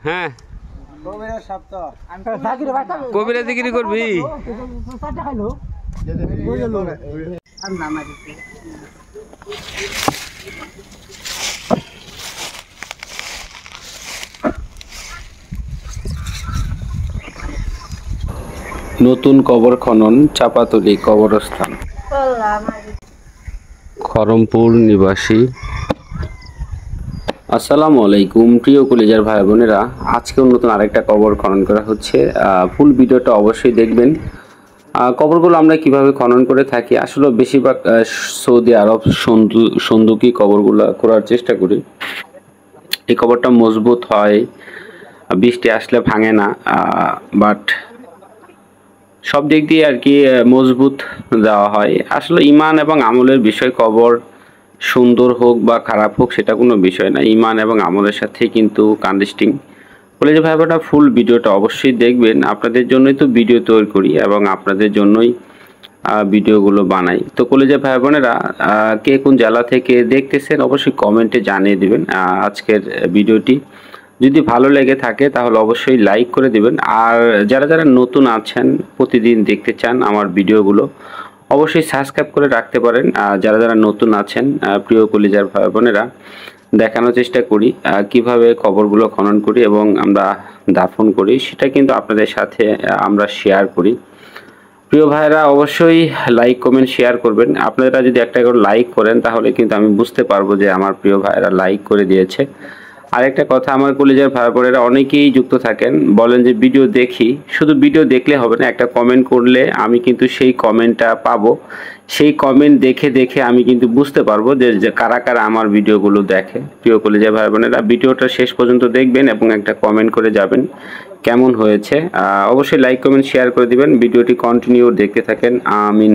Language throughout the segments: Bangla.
হ্যাঁ কবিরা জিকিরি করবি নতুন কবর খনন চাপাতলি কবরস্থান খরমপুর নিবাসী। আসসালামু আলাইকুম প্রিয় কলিজার ভাই বোনেরা, আজকে নতুন আরেকটা কবর খনন করা হচ্ছে। ফুল ভিডিওটা অবশ্যই দেখবেন। কবরগুলো আমরা কিভাবে খনন করে থাকি, আসলে বেশিরভাগ সৌদি আরব সন্দুকি কবরগুলো করার চেষ্টা করি। এই কবরটা মজবুত হয়, বৃষ্টি আসলে ভাঙে না, বাট সব দিক দিয়ে আর কি মজবুত দেওয়া হয়। আসলে ইমান এবং আমলের বিষয়, কবর সুন্দর হোক বা খারাপ হোক সেটা কোনো বিষয় না, ইমান এবং আমলের সাথে কিন্তু কানেক্টিং। বলে যে ভাইবাটা ফুল ভিডিওটা অবশ্যই দেখবেন, আপনাদের জন্যই তো ভিডিও তৈরি করি এবং আপনাদের জন্যই ভিডিওগুলো বানাই। তো কলেজের ভাই বোনেরা, কে কোন জেলা থেকে দেখতেছেন অবশ্যই কমেন্টে জানিয়ে দিবেন। আজকের ভিডিওটি যদি ভালো লেগে থাকে তাহলে অবশ্যই লাইক করে দিবেন। আর যারা যারা নতুন আছেন, প্রতিদিন দেখতে চান আমার ভিডিওগুলো, অবশ্যই সাবস্ক্রাইব করে রাখতে পারেন। যারা যারা নতুন আছেন, প্রিয় কলিজার ভাই বোনেরা, দেখানোর চেষ্টা করি কিভাবে কবরগুলো খনন করি এবং আমরা দাফন করি, সেটা কিন্তু আপনাদের সাথে আমরা শেয়ার করি। প্রিয় ভাইরা অবশ্যই লাইক কমেন্ট শেয়ার করবেন। আপনারা যদি একটা করে লাইক করেন তাহলে কিন্তু আমি বুঝতে পারবো যে আমার প্রিয় ভাইরা লাইক করে দিয়েছে। আরেকটা কথা, আমার কলেজের ভাই বোনেরা অনেকেই যুক্ত থাকেন, বলেন যে ভিডিও দেখি, শুধু ভিডিও দেখলে হবে না, একটা কমেন্ট করলে আমি কিন্তু সেই কমেন্টটা পাবো। সেই কমেন্ট দেখে দেখে আমি কিন্তু বুঝতে পারবো যে কারা কারা আমার ভিডিওগুলো দেখে। প্রিয় কলেজের ভাই বোনেরা, ভিডিওটা শেষ পর্যন্ত দেখবেন এবং একটা কমেন্ট করে যাবেন কেমন হয়েছে। অবশ্যই লাইক কমেন্ট শেয়ার করে দিবেন। ভিডিওটি কন্টিনিউ দেখতে থাকেন। আমিন।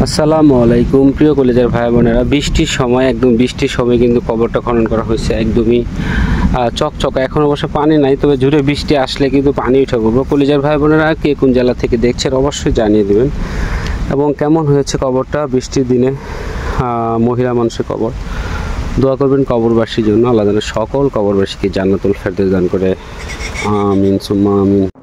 আসসালামু আলাইকুম প্রিয় কলেজের ভাই বোনেরা, বৃষ্টির সময়, একদম বৃষ্টির সময় কিন্তু কবরটা খনন করা হয়েছে। একদমই চকচকা, এখন অবশ্য পানি নাই, তবে জুড়ে বৃষ্টি আসলে কিন্তু পানি উঠে পড়বে। কলেজের ভাই বোনেরা কে কোন জেলা থেকে দেখছেন অবশ্যই জানিয়ে দেবেন এবং কেমন হয়েছে কবরটা বৃষ্টির দিনে। মহিলা মানুষের কবর, দোয়া করবেন কবরবাসীর জন্য, আল্লাহ যেন সকল কবরবাসীকে জান্নাতুল ফেরদৌস দান করে। আমিন সুম্মা আমিন।